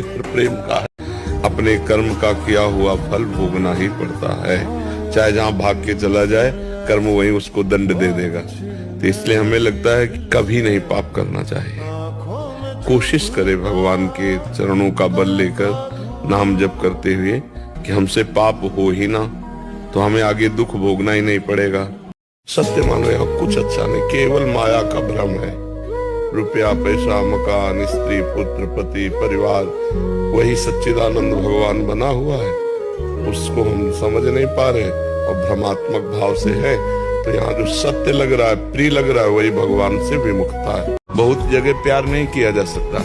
प्रेम का है। अपने कर्म का किया हुआ फल भोगना ही पड़ता है, चाहे जहां भाग के चला जाए कर्म वहीं उसको दंड दे देगा। तो इसलिए हमें लगता है कि कभी नहीं पाप करना चाहिए। कोशिश करे भगवान के चरणों का बल लेकर नाम जप करते हुए कि हमसे पाप हो ही ना, तो हमें आगे दुख भोगना ही नहीं पड़ेगा। सत्य मानो यहाँ कुछ अच्छा नहीं, केवल माया का भ्रम है। रुपया पैसा मकान स्त्री पुत्र पति परिवार वही सच्चिदानंद भगवान बना हुआ है, उसको हम समझ नहीं पा रहे और भ्रमात्मक भाव से है। तो यहाँ जो सत्य लग रहा है, प्रिय लग रहा है, वही भगवान से विमुखता है। बहुत जगह प्यार नहीं किया जा सकता,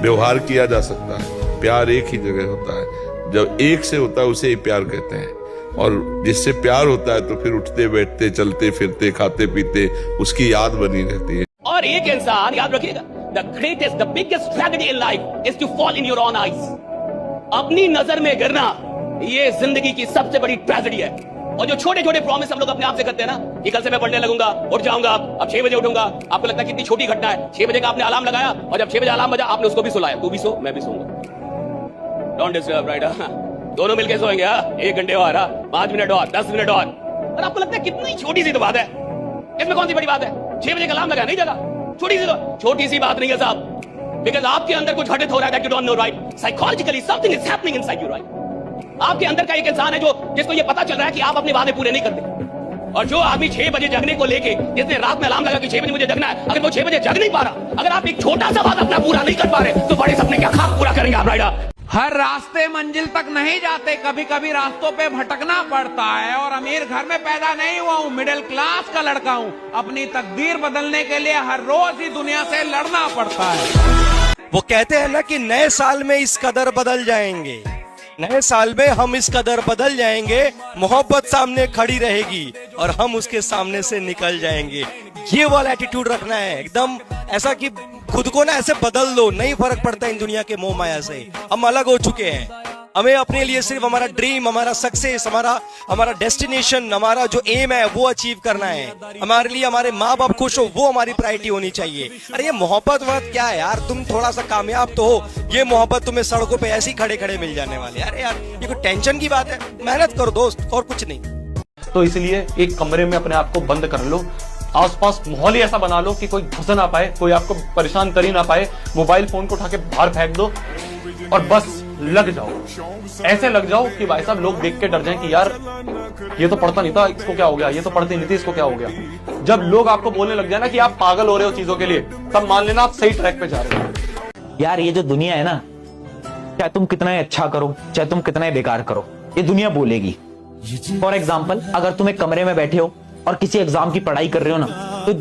व्यवहार किया जा सकता है। प्यार एक ही जगह होता है, जब एक से होता है उसे ही प्यार कहते हैं। और जिससे प्यार होता है तो फिर उठते बैठते चलते फिरते खाते पीते उसकी याद बनी रहती है। और एक इंसान याद रखिएगा, the greatest the biggest tragedy in life is to fall in your own eyes. अपनी नजर में गिरना ये जिंदगी की सबसे बड़ी ट्रेजेडी है। और जो छोटे छोटे प्रॉमिस हम लोग अपने आप से करते हैं ना कि कल से मैं पढ़ने लगूंगा, उठ जाऊंगा, अब 6 बजे उठूंगा। आपको लगता है कितनी छोटी घटना है, 6 बजे का आपने अलार्म लगाया और जब 6 बजे अलार्म बजा आपने उसको भी सुलाया, तू भी सो मैं भी सोऊंगा। डोंट डिस्टर्ब राइट, दोनों मिलके सोएंगे। 1 घंटे और 5 मिनट और 10 मिनट और आपको लगता है कितनी छोटी सी तो बात है, इसमें कौन सी बड़ी बात है? 6 बजे का अलार्म लगा नहीं जगा, छोटी सी बात नहीं है साहब, बिकॉज़ आपके अंदर कुछ घटित हो रहा है that you don't know right. Psychologically something is happening inside you right. आपके अंदर का एक इंसान है जो जिसको ये पता चल रहा है कि आप अपने वादे पूरे नहीं करते। और जो आदमी 6 बजे जगने को लेके, जिसने रात में अलार्म लगा कि 6 बजे मुझे जगना है, अगर वो 6 बजे जग नहीं पा रहा, अगर आप एक छोटा सा वादा अपना पूरा नहीं कर पा रहे, तो बड़े सपने क्या खाक पूरा करेंगे आप राइडर? हर रास्ते मंजिल तक नहीं जाते, कभी कभी रास्तों पे भटकना पड़ता है। और अमीर घर में पैदा नहीं हुआ हूँ, मिडिल क्लास का लड़का हूँ। अपनी तकदीर बदलने के लिए हर रोज ही दुनिया से लड़ना पड़ता है। वो कहते हैं ना कि नए साल में इस कदर बदल जाएंगे, नए साल में हम इस कदर बदल जाएंगे, मोहब्बत सामने खड़ी रहेगी और हम उसके सामने से निकल जाएंगे। ये वाला एटीट्यूड रखना है, एकदम ऐसा कि खुद को ना ऐसे बदल दो, नहीं फर्क पड़ता इन दुनिया के मोह माया से। हम अलग हो चुके हैं, हमें अपने लिए सिर्फ हमारा ड्रीम, हमारा सक्सेस, हमारा डेस्टिनेशन, हमारा जो एम है वो अचीव करना है। हमारे लिए हमारे माँ बाप खुश हो, वो हमारी प्रायोरिटी होनी चाहिए। अरे ये मोहब्बत वक्त क्या है यार, तुम थोड़ा सा कामयाब तो हो, ये मोहब्बत तुम्हें सड़कों पे ऐसे ही खड़े खड़े मिल जाने वाले। अरे यार ये कोई टेंशन की बात है? मेहनत करो दोस्त, और कुछ नहीं। तो इसलिए एक कमरे में अपने आप को बंद कर लो, आसपास माहौल ही ऐसा बना लो कि कोई घुस ना पाए, कोई आपको परेशान कर ही ना पाए। मोबाइल फोन को उठा के बाहर फेंक दो और बस लग जाओ, ऐसे लग जाओ कि भाई साहब लोग देख के डर जाएं कि यार ये तो पढ़ता नहीं था, इसको क्या हो गया, ये तो पढ़ती नहीं थी, इसको क्या हो गया। जब लोग आपको बोलने लग जाए ना कि आप पागल हो रहे हो चीजों के लिए, तब मान लेना आप सही ट्रैक पे जा रहे हो। यार ये जो दुनिया है ना, चाहे तुम कितना ही अच्छा करो, चाहे तुम कितना ही बेकार करो, ये दुनिया बोलेगी। फॉर एग्जाम्पल, अगर तुम एक कमरे में बैठे हो और किसी एग्जाम की पढ़ाई कर रहे हो ना, तो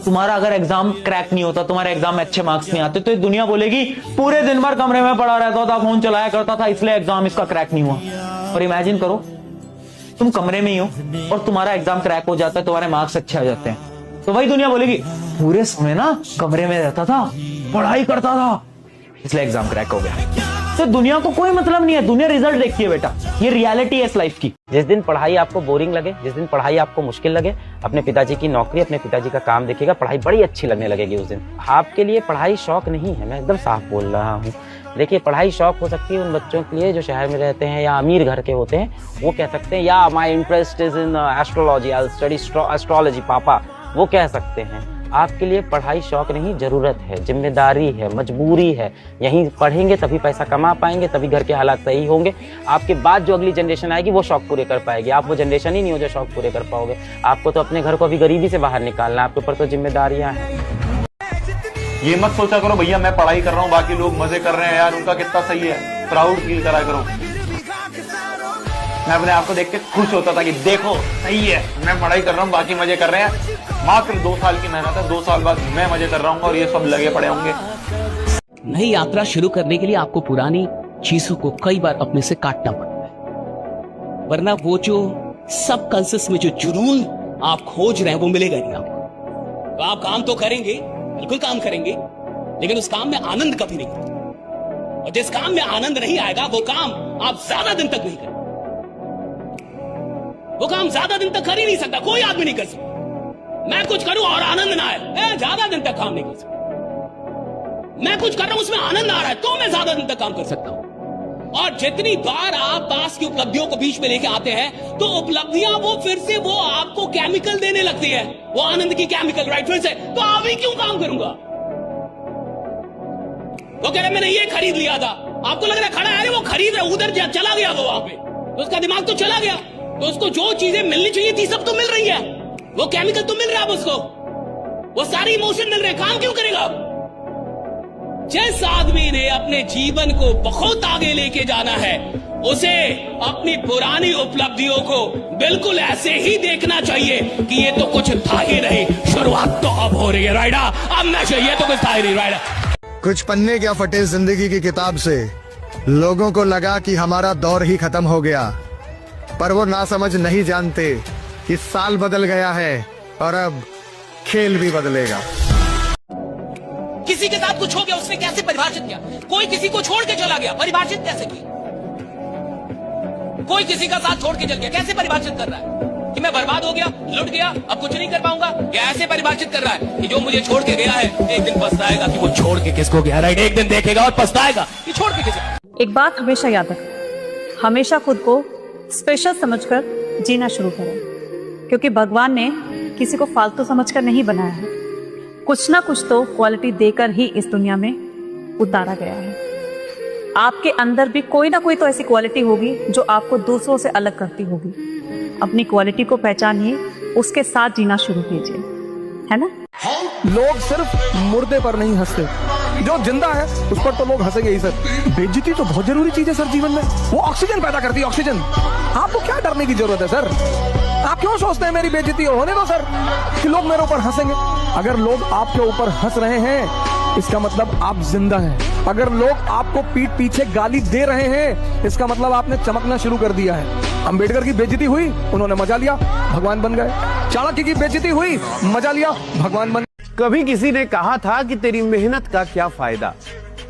तुम्हारा अगर एग्जाम क्रैक नहीं होता, तुम्हारे एग्जाम में अच्छे मार्क्स नहीं आते, तो ये दुनिया बोलेगी पूरे दिन भर कमरे में पड़ा रहता था, फोन चलाया करता था, इसलिए एग्जाम इसका क्रैक नहीं हुआ। और इमेजिन करो तुम कमरे में ही हो और तुम्हारा एग्जाम क्रैक हो जाता है, तुम्हारे मार्क्स अच्छे आ जाते हैं, तो वही दुनिया बोलेगी पूरे समय ना कमरे में रहता था, पढ़ाई करता था, इसलिए एग्जाम क्रैक हो गया। तो दुनिया को कोई मतलब नहीं है, दुनिया रिजल्ट देखती है बेटा, ये रियलिटी है इस लाइफ की। जिस दिन पढ़ाई आपको बोरिंग लगे, जिस दिन पढ़ाई आपको मुश्किल लगे, अपने पिताजी की नौकरी, अपने पिताजी का काम देखिएगा, पढ़ाई बड़ी अच्छी लगने लगेगी उस दिन। आपके लिए पढ़ाई शौक नहीं है, मैं एकदम साफ बोल रहा हूँ। देखिए पढ़ाई शौक हो सकती है उन बच्चों के लिए जो शहर में रहते हैं या अमीर घर के होते हैं, वो कह सकते हैं या my interest is in astrology, I study astrology पापा, वो कह सकते हैं। आपके लिए पढ़ाई शौक नहीं, जरूरत है, जिम्मेदारी है, मजबूरी है। यहीं पढ़ेंगे तभी पैसा कमा पाएंगे, तभी घर के हालात सही होंगे। आपके बाद जो अगली जनरेशन आएगी वो शौक पूरे कर पाएगी, आप वो जनरेशन ही नहीं हो जो शौक पूरे कर पाओगे। आपको तो अपने घर को अभी गरीबी से बाहर निकालना है, आपके ऊपर तो जिम्मेदारियां हैं। ये मत सोचा करो भैया मैं पढ़ाई कर रहा हूँ, बाकी लोग मजे कर रहे हैं यार, उनका कितना सही है, प्राउड फील करा करो। मैं अपने आप को देख के खुश होता था कि देखो सही है, मैं पढ़ाई कर रहा हूँ, बाकी मजे कर रहे हैं। मात्र 2 साल की मेहनत है, 2 साल बाद मैं मजे कर रहा हूँ और ये सब लगे पड़े होंगे। नई यात्रा शुरू करने के लिए आपको पुरानी चीजों को कई बार अपने से काटना पड़ता है, वरना वो जो सब कॉन्शियस में जो जुनून आप खोज रहे हैं वो मिलेगा नहीं आपको। तो आप काम तो करेंगे, बिल्कुल काम करेंगे, लेकिन उस काम में आनंद कभी नहीं करेंगे। और जिस काम में आनंद नहीं आएगा वो काम आप ज्यादा दिन तक नहीं करेंगे। वो काम ज्यादा दिन तक कर ही नहीं सकता, कोई आदमी नहीं कर सकता। मैं कुछ करूं और आनंद ना आए, ज्यादा दिन तक काम नहीं कर सकता। मैं कुछ कर रहा हूं उसमें आनंद आ रहा है तो मैं ज्यादा दिन तक काम कर सकता हूं। और जितनी बार आप पास की उपलब्धियों को बीच में लेके आते हैं तो उपलब्धियां वो फिर से वो आपको केमिकल देने लगती है, वो आनंद की केमिकल, राइट? फिर से तो अभी क्यों काम करूंगा? वो कह रहे मैंने ये खरीद लिया था, आपको लग रहा है खड़ा है, वो खरीद रहा, उधर चला गया वो वहां पे, तो उसका दिमाग तो चला गया, तो उसको जो चीजें मिलनी चाहिए थी सब तो मिल रही है, वो केमिकल तो मिल रहा है उसको, वो सारी इमोशन मिल रहे हैं, काम क्यों करेगा? जिस आदमी ने अपने जीवन को बहुत आगे लेके जाना है उसे अपनी पुरानी उपलब्धियों को बिल्कुल ऐसे ही देखना चाहिए कि ये तो कुछ था ही नहीं, शुरुआत तो अब हो रही है, राइडा, अब नशे, ये तो कुछ था ही नहीं, राइडा। कुछ पन्ने क्या फटे जिंदगी की किताब से, लोगों को लगा कि हमारा दौर ही खत्म हो गया, पर वो नासमझ नहीं जानते कि साल बदल गया है और अब खेल भी बदलेगा। किसी के साथ कुछ हो गया, उसने कैसे परिभाषित किया? कोई किसी को छोड़ के चला गया, परिभाषित कैसे किया? कोई किसी का साथ छोड़ के चल गया, कैसे परिभाषित कर रहा है कि मैं बर्बाद हो गया, लुट गया, अब कुछ नहीं कर पाऊंगा? या ऐसे परिभाषित कर रहा है कि जो मुझे छोड़ के गया है एक दिन पछताएगा कि वो छोड़ के किसको गया, राइट? एक दिन देखेगा और पछताएगा कि छोड़ के किसको। एक बात हमेशा याद रखें, हमेशा खुद को स्पेशल समझकर जीना शुरू करें, क्योंकि भगवान ने किसी को फालतू समझकर नहीं बनाया है, कुछ ना कुछ तो क्वालिटी देकर ही इस दुनिया में उतारा गया है। आपके अंदर भी कोई ना कोई तो ऐसी क्वालिटी होगी जो आपको दूसरों से अलग करती होगी। अपनी क्वालिटी को पहचानिए, उसके साथ जीना शुरू कीजिए, है ना? लोग सिर्फ मुर्दे पर नहीं हंसते, जो जिंदा है उस पर तो लोग हंसेंगे ही सर। बेइज्जती तो बहुत जरूरी चीज है सर जीवन में, वो ऑक्सीजन पैदा करती है, ऑक्सीजन। आपको क्या डरने की जरूरत है सर? आप क्यों सोचते हैं मेरी बेइज्जती होने दो सर कि लोग मेरे ऊपर हंसेंगे? अगर लोग आपके ऊपर हंस रहे हैं इसका मतलब आप जिंदा हैं। अगर लोग आपको पीठ पीछे गाली दे रहे हैं इसका मतलब आपने चमकना शुरू कर दिया है। अंबेडकर की बेइज्जती हुई, उन्होंने मजा लिया, भगवान बन गए। चाणक्य की बेइज्जती हुई, मजा लिया, भगवान बन। कभी किसी ने कहा था कि तेरी मेहनत का क्या फायदा,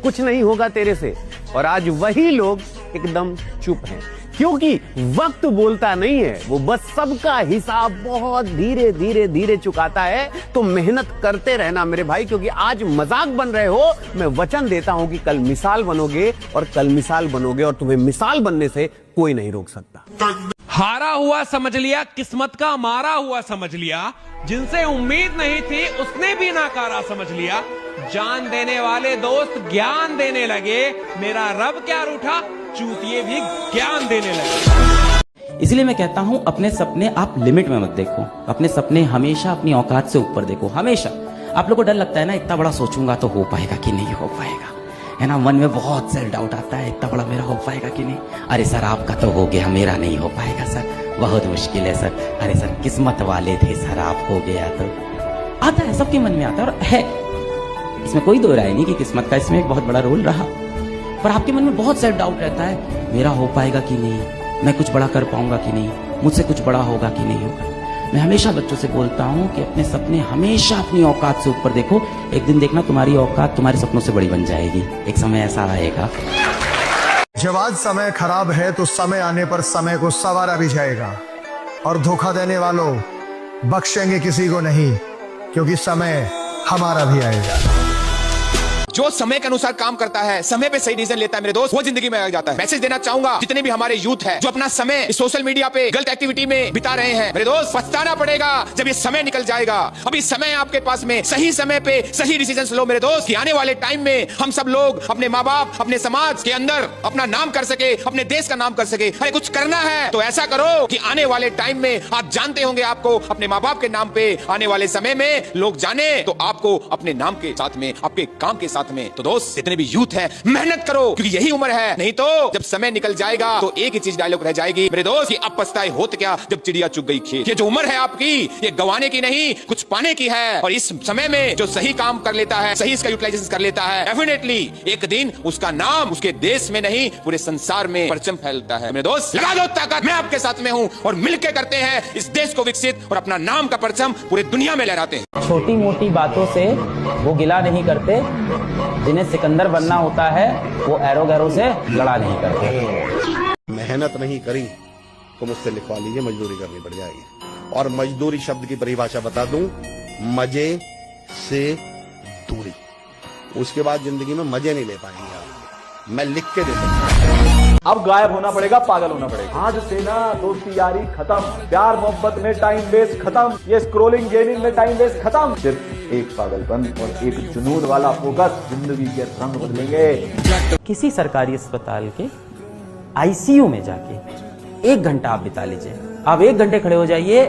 कुछ नहीं होगा तेरे से, और आज वही लोग एकदम चुप हैं, क्योंकि वक्त बोलता नहीं है, वो बस सबका हिसाब बहुत धीरे धीरे धीरे चुकाता है। तो मेहनत करते रहना मेरे भाई, क्योंकि आज मजाक बन रहे हो, मैं वचन देता हूं कि कल मिसाल बनोगे, और कल मिसाल बनोगे और तुम्हें मिसाल बनने से कोई नहीं रोक सकता। हारा हुआ समझ लिया, किस्मत का मारा हुआ समझ लिया, जिनसे उम्मीद नहीं थी उसने भी नाकारा समझ लिया। जान देने वाले दोस्त ज्ञान देने लगे, मेरा रब क्या रूठा, चूतिए भी ज्ञान देने लगे। इसलिए मैं कहता हूं अपने सपने आप लिमिट में मत देखो, अपने सपने हमेशा अपनी औकात से ऊपर देखो। हमेशा आप लोग को डर लगता है ना, इतना बड़ा सोचूंगा तो हो पाएगा कि नहीं हो पाएगा, है ना? मन में बहुत सेल्फ डाउट आता है, इतना बड़ा मेरा हो पाएगा कि नहीं। अरे सर आपका तो हो गया, मेरा नहीं हो पाएगा सर, बहुत मुश्किल है सर। अरे सर किस्मत वाले थे सर, आप हो गया तो आता है, सबके मन में आता है, और है इसमें कोई दो राय नहीं कि किस्मत का इसमें एक बहुत बड़ा रोल रहा। पर आपके मन में बहुत सेल्फ डाउट रहता है, मेरा हो पाएगा कि नहीं, मैं कुछ बड़ा कर पाऊंगा कि नहीं, मुझसे कुछ बड़ा होगा कि नहीं होगा। मैं हमेशा बच्चों से बोलता हूं कि अपने सपने हमेशा अपनी औकात से ऊपर देखो, एक दिन देखना तुम्हारी औकात तुम्हारे सपनों से बड़ी बन जाएगी। एक समय ऐसा आएगा। जब आज समय खराब है तो समय आने पर समय को संवारा भी जाएगा, और धोखा देने वालों बख्शेंगे किसी को नहीं, क्योंकि समय हमारा भी आएगा। जो समय के अनुसार काम करता है, समय पे सही डिसीजन लेता है मेरे दोस्त, वो जिंदगी में आ जाता है। मैसेज देना चाहूंगा जितने भी हमारे यूथ है जो अपना समय सोशल मीडिया पे गलत एक्टिविटी में बिता रहे हैं, मेरे दोस्त पछताना पड़ेगा जब ये समय निकल जाएगा। अभी समय आपके पास में, सही समय पे सही डिसीजन लो मेरे दोस्त, कि आने वाले टाइम में हम सब लोग अपने माँ बाप, अपने समाज के अंदर अपना नाम कर सके, अपने देश का नाम कर सके। अरे कुछ करना है तो ऐसा करो कि आने वाले टाइम में आप जानते होंगे, आपको अपने माँ बाप के नाम पे आने वाले समय में लोग जाने, तो आपको अपने नाम के साथ में, आपके काम के साथ में। तो दोस्त जितने भी यूथ है, मेहनत करो, क्योंकि यही उम्र है, नहीं तो जब समय निकल जाएगा तो एक ही चीज डायलॉग रह जाएगी मेरे दोस्त, कि अब पछताए होत क्या जब चिड़िया चुग गई खेत। ये जो उम्र है आपकी, ये गंवाने की नहीं, कुछ पाने की है। और इस समय में जो सही काम कर लेता है, सही इसका यूटिलाइजेशन कर लेता है, डेफिनेटली एक दिन उसका नाम उसके देश में नहीं पूरे संसार में परचम फैलता है। मेरे दोस्त लगा दो ताकत, मैं आपके साथ में हूँ, और मिलकर करते हैं इस देश को विकसित, और अपना नाम का परचम पूरे दुनिया में लहराते हैं। छोटी मोटी बातों से वो गिला नहीं करते, जिन्हें सिकंदर बनना होता है वो एरो गैरो से लड़ा नहीं करते। मेहनत नहीं करी तो मुझसे लिखवा लीजिए, मजदूरी करनी पड़ जाएगी। और मजदूरी शब्द की परिभाषा बता दूं, मजे से दूरी। उसके बाद जिंदगी में मजे नहीं ले पाएंगे आप। मैं लिख के दे सकता हूं। अब गायब होना पड़ेगा, पागल होना पड़ेगा। आज से ना दोस्ती यारी खत्म, प्यार मोहब्बत में टाइम वेस्ट खत्म, ये स्क्रोलिंग गेमिंग में टाइम वेस्ट खत्म। सिर्फ एक पागलपन और एक जुनून वाला फोकस जिंदगी के रंग बदलेंगे। किसी सरकारी अस्पताल के आईसीयू में जाके 1 घंटा आप बिता लीजिए। आप 1 घंटे खड़े हो जाइए,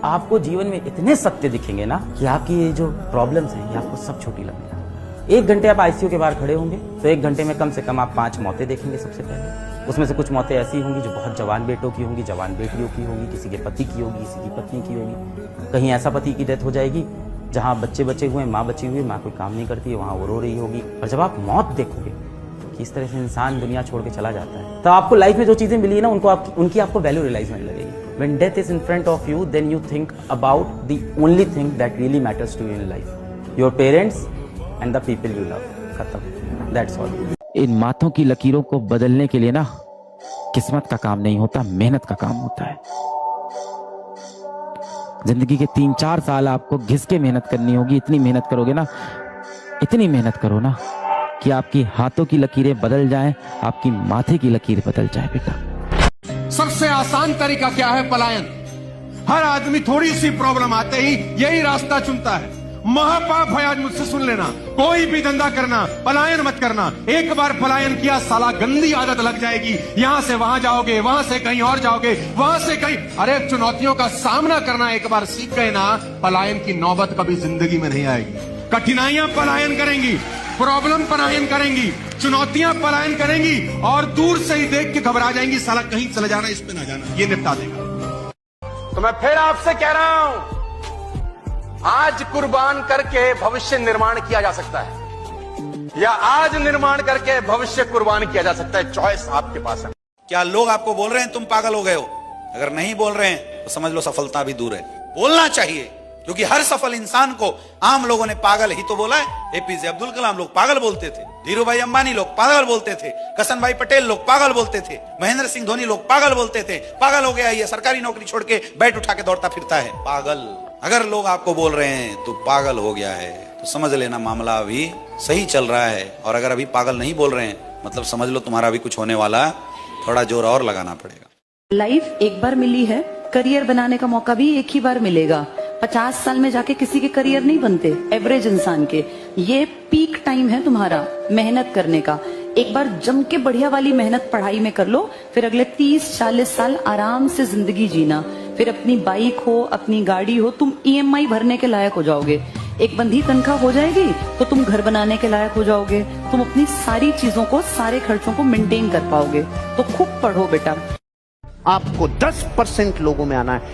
आपको जीवन में इतने सत्य दिखेंगे ना कि आपकी ये जो प्रॉब्लम्स हैं ये आपको सब छोटी लगने लगेंगी। 1 घंटे आप आईसीयू के बाहर खड़े होंगे तो 1 घंटे में कम से कम आप 5 मौतें देखेंगे। सबसे पहले उसमें से कुछ मौतें ऐसी होंगी जो बहुत जवान बेटों की होंगी, जवान बेटियों की होगी, किसी के पति की होगी, किसी की पत्नी की होगी। कहीं ऐसा पति की डेथ हो जाएगी जहां बच्चे बचे हुए, माँ बची हुई, माँ कोई काम नहीं करती है, वहां वो रो रही होगी। और जब आप मौत देखोगे कि इस तरह से इंसान दुनिया छोड़ के चला जाता है, तो आपको लाइफ में जो चीजें मिली है ना उनकी आपको वैल्यू रियलाइज होने लगेगी। When death is in front of you, then you think about the only thing that really matters to you in life, your parents and the people you love. खत्म, that's all. इन माथों की लकीरों को बदलने के लिए ना किस्मत का काम नहीं होता, मेहनत का काम होता है। जिंदगी के 3-4 साल आपको घिस के मेहनत करनी होगी। इतनी मेहनत करोगे ना, इतनी मेहनत करो ना कि आपकी हाथों की लकीरें बदल जाएं, आपकी माथे की लकीर बदल जाए बेटा। सबसे आसान तरीका क्या है? पलायन। हर आदमी थोड़ी सी प्रॉब्लम आते ही यही रास्ता चुनता है। महापाप है, आज मुझसे सुन लेना। कोई भी धंधा करना, पलायन मत करना। एक बार पलायन किया, साला गंदी आदत लग जाएगी। यहां से वहां जाओगे, वहां से कहीं और जाओगे, वहां से कहीं। अरे चुनौतियों का सामना करना एक बार सीख गए ना, पलायन की नौबत कभी जिंदगी में नहीं आएगी। कठिनाइयां पलायन करेंगी, प्रॉब्लम पलायन करेंगी, चुनौतियां पलायन करेंगी और दूर से ही देख के घबरा जाएंगी, साला कहीं चले जाना, इस पे ना जाना, ये निपटा देगा। तो मैं फिर आपसे कह रहा हूं, आज कुर्बान करके भविष्य निर्माण किया जा सकता है या आज निर्माण करके भविष्य कुर्बान किया जा सकता है। चॉइस आपके पास है। क्या लोग आपको बोल रहे हैं तुम पागल हो गए हो? अगर नहीं बोल रहे हैं तो समझ लो सफलता भी दूर है। बोलना चाहिए, क्योंकि हर सफल इंसान को आम लोगों ने पागल ही तो बोला है। एपीजे अब्दुल कलाम लोग पागल बोलते थे, धीरू भाई अंबानी लोग पागल बोलते थे, करसन भाई पटेल लोग पागल बोलते थे, महेंद्र सिंह धोनी लोग पागल बोलते थे। पागल हो गया ये, सरकारी नौकरी छोड़ के बैट उठा के दौड़ता फिरता है, पागल। अगर लोग आपको बोल रहे हैं तो पागल हो गया है, तो समझ लेना मामला अभी सही चल रहा है। और अगर अभी पागल नहीं बोल रहे हैं, मतलब समझ लो तुम्हारा अभी कुछ होने वाला, थोड़ा जोर और लगाना पड़ेगा। लाइफ एक बार मिली है, करियर बनाने का मौका भी एक ही बार मिलेगा। 50 साल में जाके किसी के करियर नहीं बनते, एवरेज इंसान के। ये पीक टाइम है तुम्हारा मेहनत करने का। एक बार जम के बढ़िया वाली मेहनत पढ़ाई में कर लो, फिर अगले 30-40 साल आराम से जिंदगी जीना। फिर अपनी बाइक हो, अपनी गाड़ी हो, तुम EMI भरने के लायक हो जाओगे। एक बंधी तनख्वाह हो जाएगी तो तुम घर बनाने के लायक हो जाओगे। तुम अपनी सारी चीजों को, सारे खर्चों को मेंटेन कर पाओगे। तो खूब पढ़ो बेटा। आपको 10% लोगों में आना है।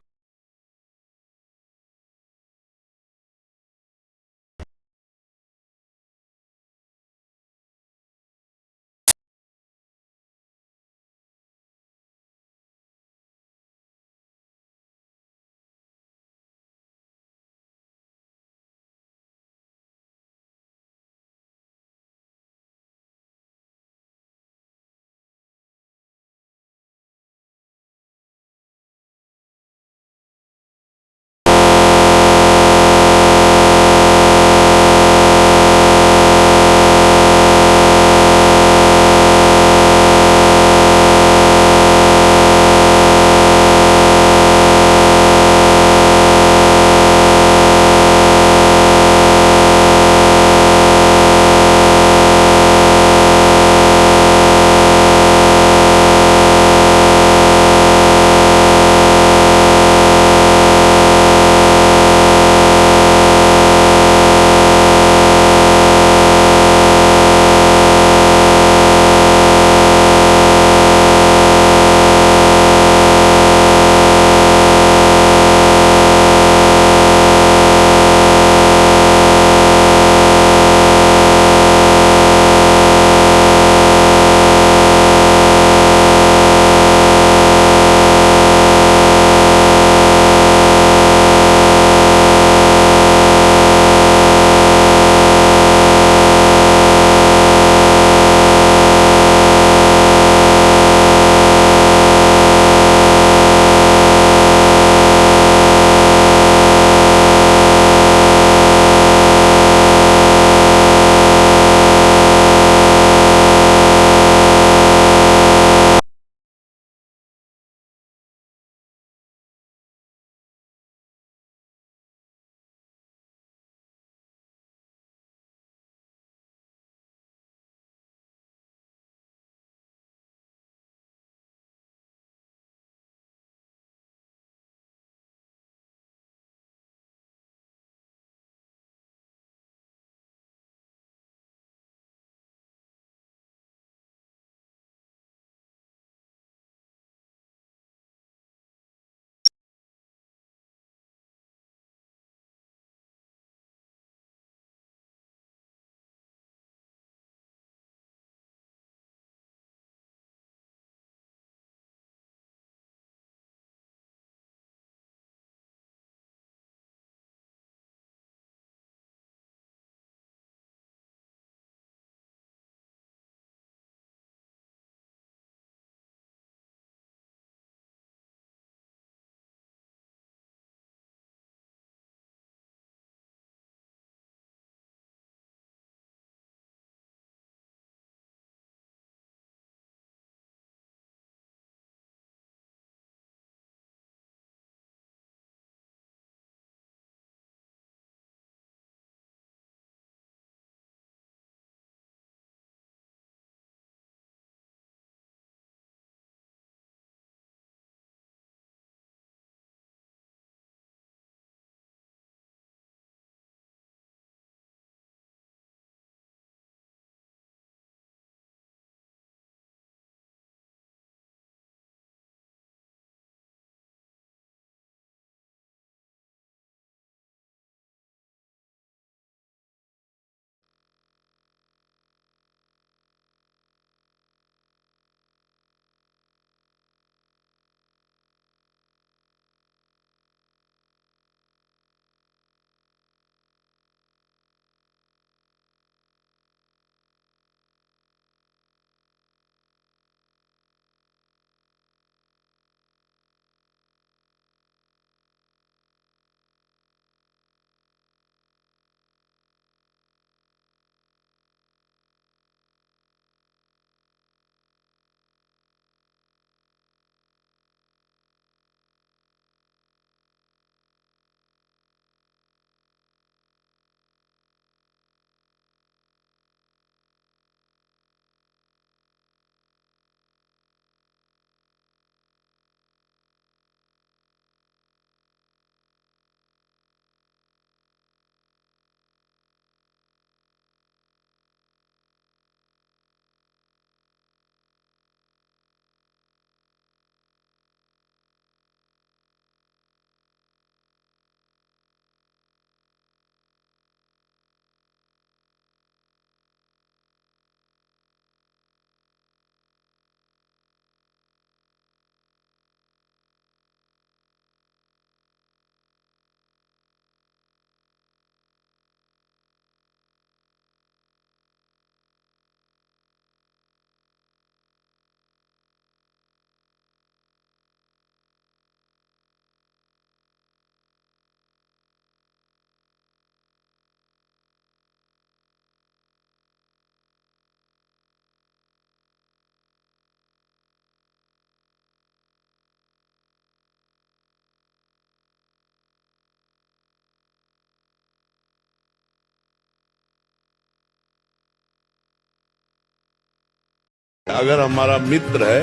अगर हमारा मित्र है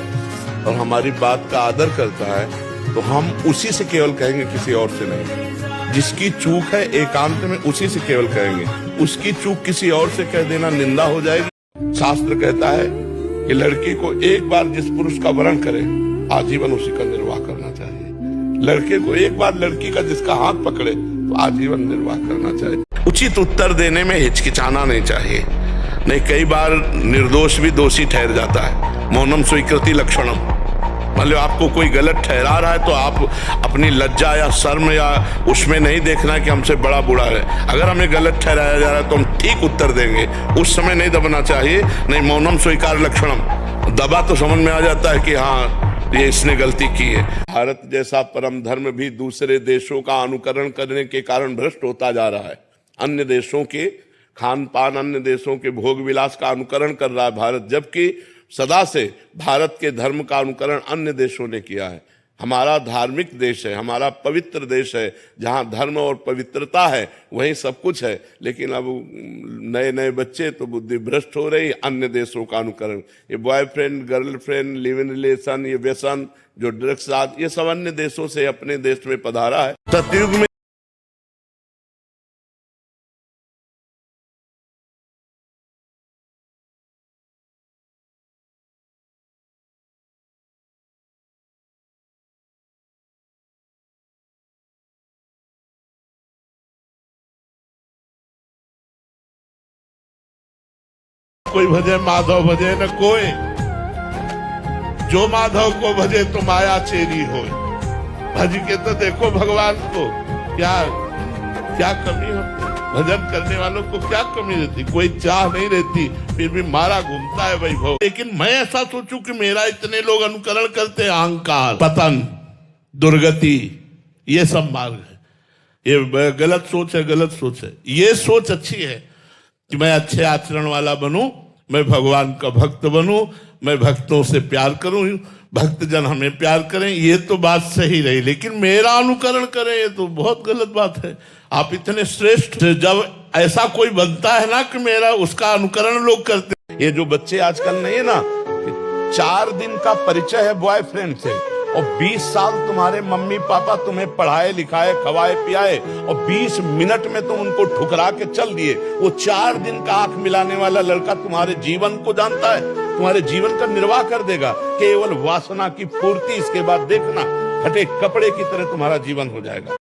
और हमारी बात का आदर करता है तो हम उसी से केवल कहेंगे, किसी और से नहीं। जिसकी चूक है एकांत में उसी से केवल कहेंगे, उसकी चूक किसी और से कह देना निंदा हो जाएगी। शास्त्र कहता है कि लड़की को एक बार जिस पुरुष का वरण करे आजीवन उसी का निर्वाह करना चाहिए। लड़के को एक बार लड़की का जिसका हाथ पकड़े तो आजीवन निर्वाह करना चाहिए। उचित उत्तर देने में हिचकिचाना नहीं चाहिए, नहीं कई बार निर्दोष भी दोषी ठहर जाता है। मौनम स्वीकृति लक्षणम, मतलब आपको कोई गलत ठहरा रहा है तो आप अपनी लज्जा या शर्म या उसमें नहीं देखना कि हमसे बड़ा बुरा है। अगर हमें गलत ठहराया जा रहा है तो हम ठीक उत्तर देंगे, उस समय नहीं दबना चाहिए। नहीं, मौनम स्वीकार लक्षणम, दबा तो समझ में आ जाता है कि हाँ ये इसने गलती की है। भारत जैसा परम धर्म भी दूसरे देशों का अनुकरण करने के कारण भ्रष्ट होता जा रहा है। अन्य देशों के खान पान, अन्य देशों के भोग विलास का अनुकरण कर रहा है भारत, जबकि सदा से भारत के धर्म का अनुकरण अन्य देशों ने किया है। हमारा धार्मिक देश है, हमारा पवित्र देश है, जहाँ धर्म और पवित्रता है वहीं सब कुछ है। लेकिन अब नए नए बच्चे तो बुद्धि भ्रष्ट हो रही, अन्य देशों का अनुकरण। ये boyfriend, girlfriend, live in relation, ये व्यसन, जो ड्रग्स आदि, ये सब अन्य देशों से अपने देश में पधारा है। सतयुग में कोई भजे माधव भजे न कोई, जो माधव को भजे तो माया चेरी हो। भज के तो देखो भगवान को, क्या क्या कमी होती है भजन करने वालों को, क्या कमी रहती, कोई चाह नहीं रहती, फिर भी मारा घूमता है वैभव। लेकिन मैं ऐसा सोचूं कि मेरा इतने लोग अनुकरण करते हैं, अहंकार, पतन, दुर्गति, ये सब मार्ग है। ये गलत सोच है, गलत सोच है। ये सोच अच्छी है कि मैं अच्छे आचरण वाला बनूं, मैं भगवान का भक्त बनूं, मैं भक्तों से प्यार करूं, भक्तजन हमें प्यार करें, ये तो बात सही रही। लेकिन मेरा अनुकरण करें ये तो बहुत गलत बात है। आप इतने श्रेष्ठ, जब ऐसा कोई बनता है ना कि मेरा उसका अनुकरण लोग करते हैं। ये जो बच्चे आजकल नहीं है ना, 4 दिन का परिचय है बॉयफ्रेंड से और 20 साल तुम्हारे मम्मी पापा तुम्हें पढ़ाए लिखाए खवाए पियाए और 20 मिनट में तुम उनको ठुकरा के चल दिए। वो 4 दिन का आंख मिलाने वाला लड़का तुम्हारे जीवन को जानता है, तुम्हारे जीवन का निर्वाह कर देगा। केवल वासना की पूर्ति, इसके बाद देखना फटे कपड़े की तरह तुम्हारा जीवन हो जाएगा।